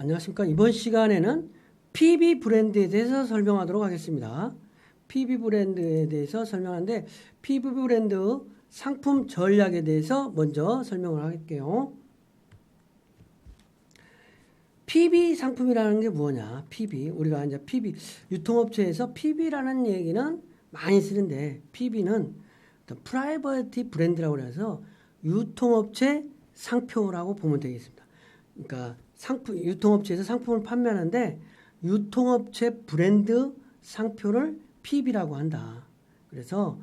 안녕하십니까. 이번 시간에는 PB 브랜드에 대해서 설명하도록 하겠습니다. PB 브랜드에 대해서 설명하는데 PB 브랜드 상품 전략에 대해서 먼저 설명을 할게요. PB 상품이라는 게 뭐냐? PB. 우리가 이제 PB 유통업체에서 PB라는 얘기는 많이 쓰는데 PB는 프라이버티 브랜드라고 해서 유통업체 상표라고 보면 되겠습니다. 그러니까 유통업체에서 상품을 판매하는데 유통업체 브랜드 상표를 PB라고 한다. 그래서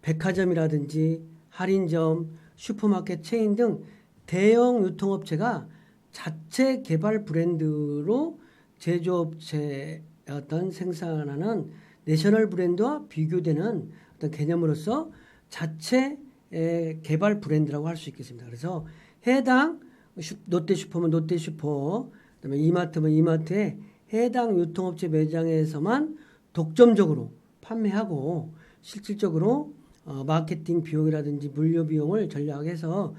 백화점이라든지 할인점, 슈퍼마켓 체인 등 대형 유통업체가 자체 개발 브랜드로 제조업체 어떤 생산하는 내셔널 브랜드와 비교되는 어떤 개념으로서 자체 개발 브랜드라고 할 수 있겠습니다. 그래서 해당 롯데슈퍼면 롯데슈퍼, 그다음에 이마트면 이마트에 해당 유통업체 매장에서만 독점적으로 판매하고 실질적으로 마케팅 비용이라든지 물류 비용을 전략해서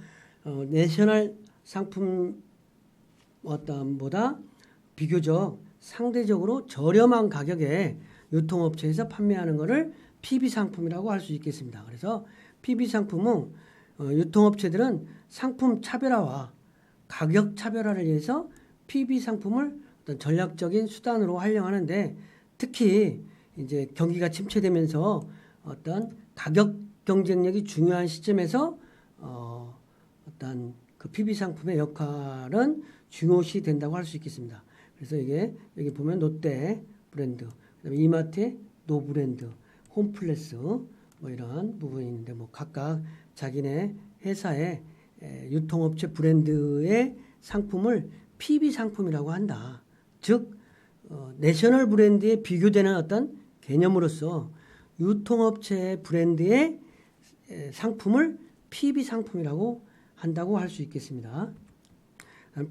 내셔널 상품 보다 비교적 상대적으로 저렴한 가격에 유통업체에서 판매하는 것을 PB 상품이라고 할 수 있겠습니다. 그래서 PB 상품은 유통업체들은 상품 차별화와 가격 차별화를 위해서 PB 상품을 어떤 전략적인 수단으로 활용하는데 특히 이제 경기가 침체되면서 어떤 가격 경쟁력이 중요한 시점에서 어떤 그 PB 상품의 역할은 중요시 된다고 할 수 있겠습니다. 그래서 이게 여기 보면 롯데 브랜드, 그다음에 이마트의 노 브랜드, 홈플러스 뭐 이런 부분이 있는데 뭐 각각 자기네 회사의 유통업체 브랜드의 상품을 PB 상품이라고 한다. 즉 내셔널 브랜드에 비교되는 어떤 개념으로서 유통업체 브랜드의 상품을 PB 상품이라고 한다고 할 수 있겠습니다.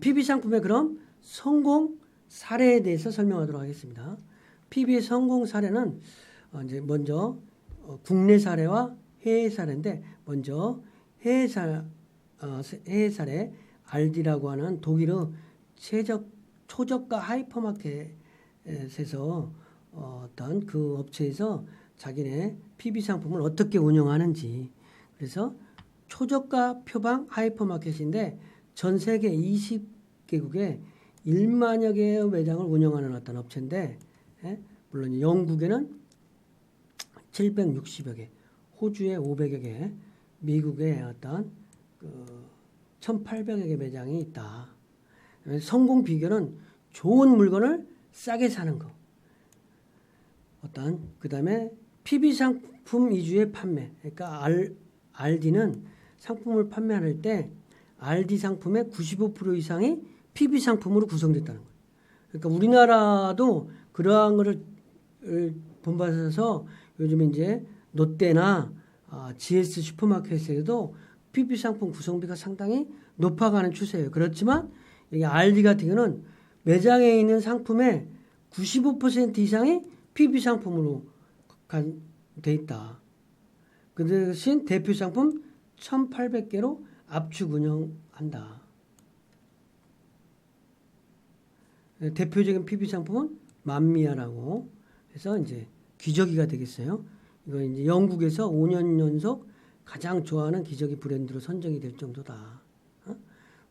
PB 상품의 그럼 성공 사례에 대해서 설명하도록 하겠습니다. PB의 성공 사례는 이제 먼저 국내 사례와 해외 사례인데 먼저 해외 사례 알디라고 하는 독일의 초저가 하이퍼마켓에서 어떤 그 업체에서 자기네 PB 상품을 어떻게 운영하는지 그래서 초저가 표방 하이퍼마켓인데 전 세계 20개국에 1만여 개의 매장을 운영하는 어떤 업체인데 물론 영국에는 760여 개, 호주에 500여 개, 미국에 어떤 1,800여 개 매장이 있다. 성공 비결은 좋은 물건을 싸게 사는 거. 그다음에 PB 상품 위주의 판매. 그러니까 알디는 상품을 판매할 때 알디 상품의 95% 이상이 PB 상품으로 구성됐다는 거예요. 그러니까 우리나라도 그러한 것을 본받아서 요즘 이제 롯데나 GS 슈퍼마켓에도 PB 상품 구성비가 상당히 높아가는 추세예요. 그렇지만 여기 알디 같은 경우는 매장에 있는 상품의 95% 이상이 PB 상품으로 돼 있다. 그 대신 대표 상품 1,800개로 압축 운영한다. 대표적인 PB 상품은 만미야라고 해서 이제 기저귀가 되겠어요. 이거 이제 영국에서 5년 연속 가장 좋아하는 기저귀 브랜드로 선정이 될 정도다.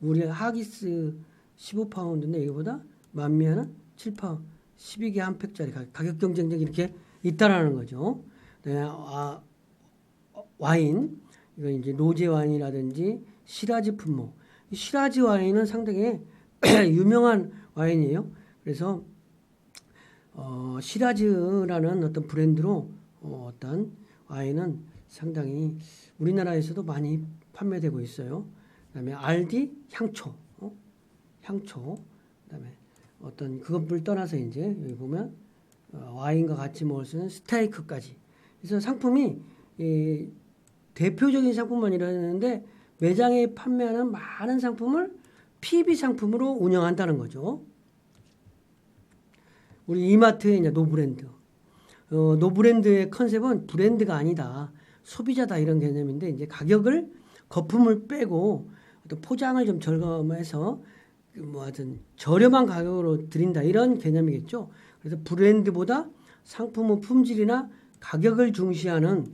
우리 하기스 15파운드인데 이거보다 만미야는 7파운드, 12개 한 팩짜리 가격 경쟁력이 이렇게 있다라는 거죠. 네, 와인, 이거 이제 로제 와인이라든지 시라지 품목. 시라지 와인은 상당히 유명한 와인이에요. 그래서 시라즈라는 어떤 브랜드로 어떤 와인은 상당히 우리나라에서도 많이 판매되고 있어요. 그다음에 알디 향초, 향초. 그다음에 어떤 그것을 떠나서 이제 여기 보면 와인과 같이 먹을 수 있는 스테이크까지. 그래서 상품이 대표적인 상품만 이러는데 매장에 판매하는 많은 상품을 PB 상품으로 운영한다는 거죠. 우리 이마트의 이제 노브랜드. 노브랜드의 컨셉은 브랜드가 아니다. 소비자다 이런 개념인데 이제 가격을 거품을 빼고 또 포장을 좀 절감해서 뭐 하여튼 저렴한 가격으로 드린다 이런 개념이겠죠. 그래서 브랜드보다 상품의 품질이나 가격을 중시하는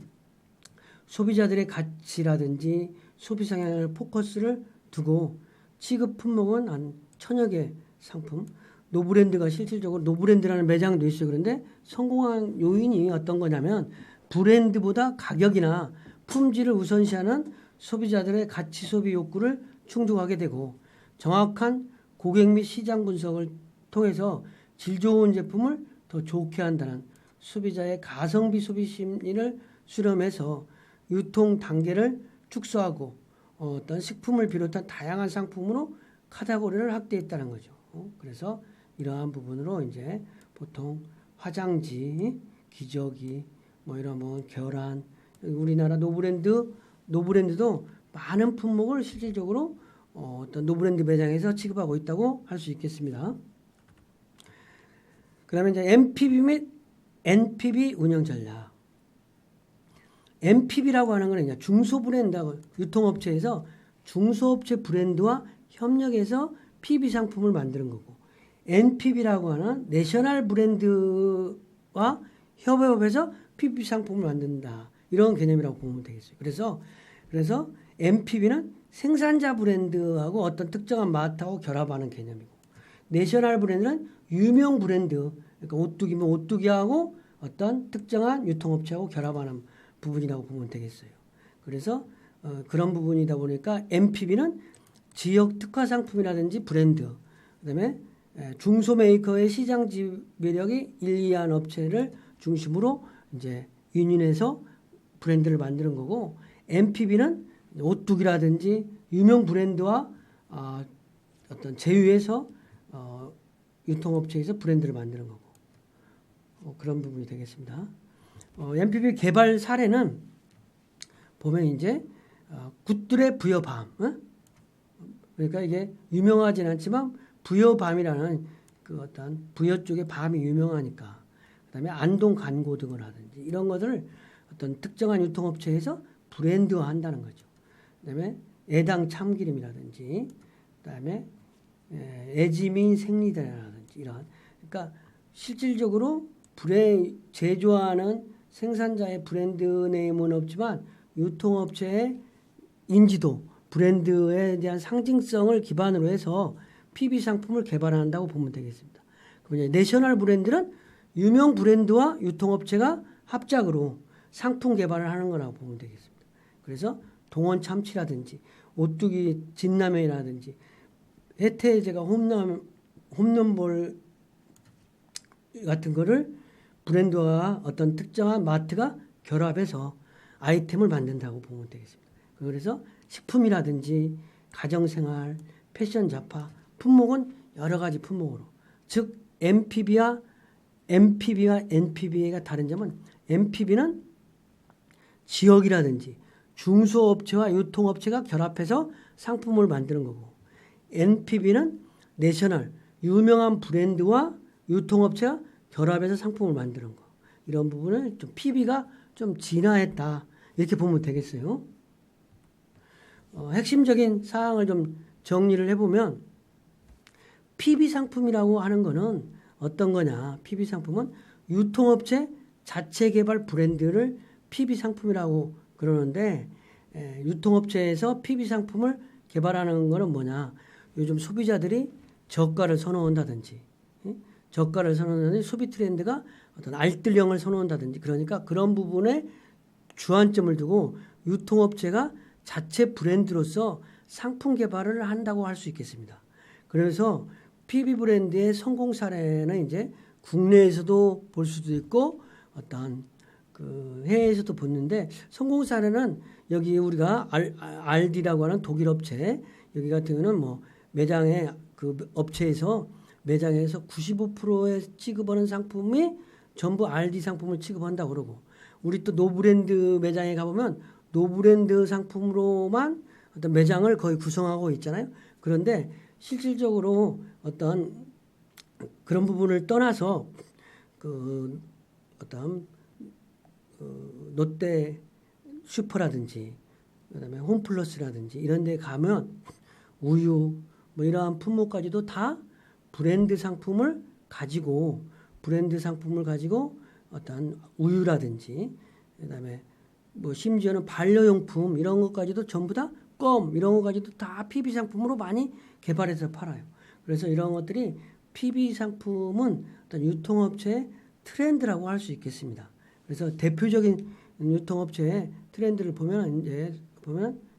소비자들의 가치라든지 소비 성향을 포커스를 두고 취급 품목은 한 1000여 개 상품, 노브랜드가 실질적으로 노브랜드라는 매장도 있어요. 그런데 성공한 요인이 어떤 거냐면 브랜드보다 가격이나 품질을 우선시하는 소비자들의 가치 소비 욕구를 충족하게 되고 정확한 고객 및 시장 분석을 통해서 질 좋은 제품을 더 좋게 한다는 소비자의 가성비 소비 심리를 수렴해서 유통 단계를 축소하고 어떤 식품을 비롯한 다양한 상품으로 카테고리를 확대했다는 거죠. 그래서 이러한 부분으로 이제 보통 화장지, 기저귀, 뭐 이런 뭐 계란, 우리나라 노브랜드도 많은 품목을 실질적으로 어떤 노브랜드 매장에서 취급하고 있다고 할 수 있겠습니다. 그다음에 이제 MPB 및 NPB 운영 전략. MPB라고 하는 것은 이제 중소브랜드하고 유통업체에서 중소업체 브랜드와 협력해서 PB 상품을 만드는 거고, NPB라고 하는 내셔널 브랜드와 협업해서 PB 상품을 만든다. 이런 개념이라고 보면 되겠어요. 그래서 MPB는 생산자 브랜드하고 어떤 특정한 마트하고 결합하는 개념이고, 내셔널 브랜드는 유명 브랜드, 그러니까 오뚜기면 오뚜기하고 어떤 특정한 유통업체하고 결합하는 부분이라고 보면 되겠어요. 그래서 그런 부분이다 보니까 MPB는 지역 특화 상품이라든지 브랜드, 그다음에 중소 메이커의 시장 지배력이 1, 2한 업체를 중심으로 이제 유인해서 브랜드를 만드는 거고, MPB는 오뚜기라든지 유명 브랜드와 어떤 제휴해서 유통업체에서 브랜드를 만드는 거고, 그런 부분이 되겠습니다. MPB 개발 사례는 보면 이제 굿들의 부여밤, 그러니까 이게 유명하진 않지만 부여밤이라는 그 어떤 부여 쪽의 밤이 유명하니까, 그다음에 안동 간고 등을 하든지 이런 것들을 어떤 특정한 유통업체에서 브랜드화한다는 거죠. 그다음에 애당 참기름이라든지, 그다음에 애지민 생리대라든지 이런, 그러니까 실질적으로 제조하는 생산자의 브랜드 네임은 없지만 유통업체의 인지도, 브랜드에 대한 상징성을 기반으로 해서 PB 상품을 개발한다고 보면 되겠습니다. 내셔널 브랜드는 유명 브랜드와 유통업체가 합작으로 상품 개발을 하는 거라고 보면 되겠습니다. 그래서 동원 참치라든지 오뚜기 진라면이라든지 혜태제가 홈런볼 같은 거를 브랜드와 어떤 특정한 마트가 결합해서 아이템을 만든다고 보면 되겠습니다. 그래서 식품이라든지 가정생활, 패션 잡화, 품목은 여러 가지 품목으로, 즉 MPB와 NPB가 다른 점은 MPB는 지역이라든지 중소업체와 유통업체가 결합해서 상품을 만드는 거고, NPB는 내셔널, 유명한 브랜드와 유통업체가 결합해서 상품을 만드는 거. 이런 부분을 좀 PB가 좀 진화했다. 이렇게 보면 되겠어요. 핵심적인 사항을 좀 정리를 해보면 PB 상품이라고 하는 거는 어떤 거냐. PB 상품은 유통업체 자체 개발 브랜드를 PB 상품이라고 그러는데, 유통업체에서 PB 상품을 개발하는 거는 뭐냐. 요즘 소비자들이 저가를 선호한다든지, 저가를 선호한다든지 소비 트렌드가 어떤 알뜰형을 선호한다든지, 그러니까 그런 부분에 주안점을 두고 유통업체가 자체 브랜드로서 상품 개발을 한다고 할 수 있겠습니다. 그래서 PB 브랜드의 성공 사례는 이제 국내에서도 볼 수도 있고 어떤 그 해외에서도 보는데, 성공 사례는 여기 우리가 알디라고 하는 독일 업체, 여기 같은 경우는 뭐 매장에 그 업체에서 매장에서 95%에 취급하는 상품이 전부 알디 상품을 취급한다고 그러고, 우리 또 노브랜드 매장에 가보면 노브랜드 상품으로만 어떤 매장을 거의 구성하고 있잖아요. 그런데 실질적으로 어떤 그런 부분을 떠나서 그 어떤 롯데 슈퍼라든지 그다음에 홈플러스라든지 이런 데 가면 우유, 뭐 이러한 품목까지도 다 브랜드 상품을 가지고 어떤 우유라든지 그다음에 뭐 심지어는 반려용품 이런 것까지도 전부 다 껌 이런 것까지도 다 PB 상품으로 많이 개발해서 팔아요. 그래서 이런 것들이 PB 상품은 어떤 유통업체의 트렌드라고 할 수 있겠습니다. 그래서 대표적인 유통업체의 트렌드를 보면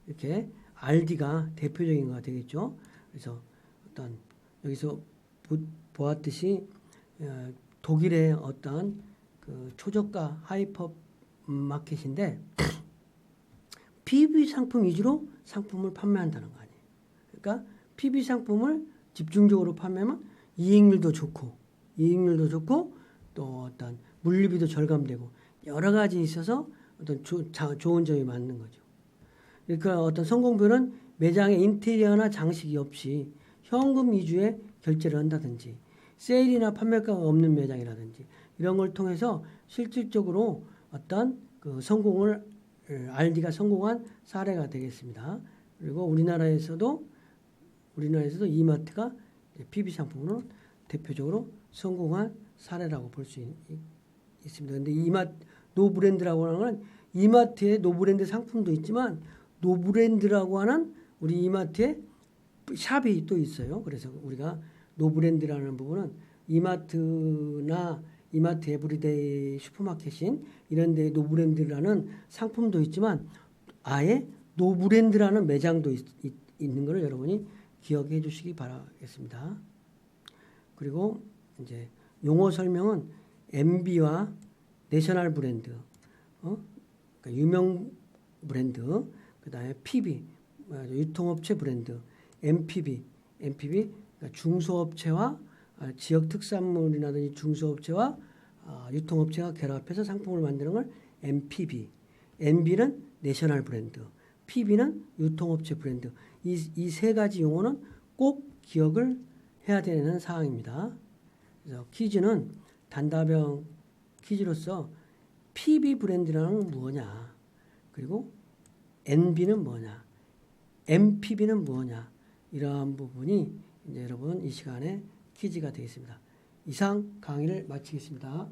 이렇게 RD가 대표적인 거가 되겠죠. 그래서 어떤 여기서 보았듯이 독일의 어떤 그 초저가 하이퍼 마켓인데 PB 상품 위주로 상품을 판매한다는 거 아니에요. 그러니까 PB 상품을 집중적으로 판매하면 이익률도 좋고 또 어떤 물류비도 절감되고 여러 가지 있어서 어떤 좋은 점이 맞는 거죠. 그러니까 어떤 성공표는 매장의 인테리어나 장식이 없이 현금 위주의 결제를 한다든지 세일이나 판매가가 없는 매장이라든지 이런 걸 통해서 실질적으로 어떤 그 RD가 성공한 사례가 되겠습니다. 그리고 우리나라에서도 이마트가 PB 상품으로 대표적으로 성공한 사례라고 볼 수 있습니다. 그런데 노브랜드라고 하는 건 이마트에 노브랜드 상품도 있지만 노브랜드라고 하는 우리 이마트에 샵이 또 있어요. 그래서 우리가 노브랜드라는 부분은 이마트나 이마트 에브리데이 슈퍼마켓인 이런 데 노브랜드라는 상품도 있지만 아예 노브랜드라는 매장도 있는 것을 여러분이 기억해 주시기 바라겠습니다. 그리고 이제 용어 설명은 MB와 내셔널 브랜드, 그러니까 유명 브랜드, 그다음에 PB, 유통업체 브랜드, MPB, 그러니까 중소업체와 지역 특산물이라든지 중소업체와 유통업체가 결합해서 상품을 만드는 걸 MPB, MB는 내셔널 브랜드, PB는 유통업체 브랜드. 이 세 가지 용어는 꼭 기억을 해야 되는 사항입니다. 그래서 퀴즈는 단답형 퀴즈로서 PB 브랜드라는 건 뭐냐, 그리고 NB는 뭐냐, MPB는 뭐냐, 이러한 부분이 이제 여러분 이 시간에 퀴즈가 되겠습니다. 이상 강의를 마치겠습니다.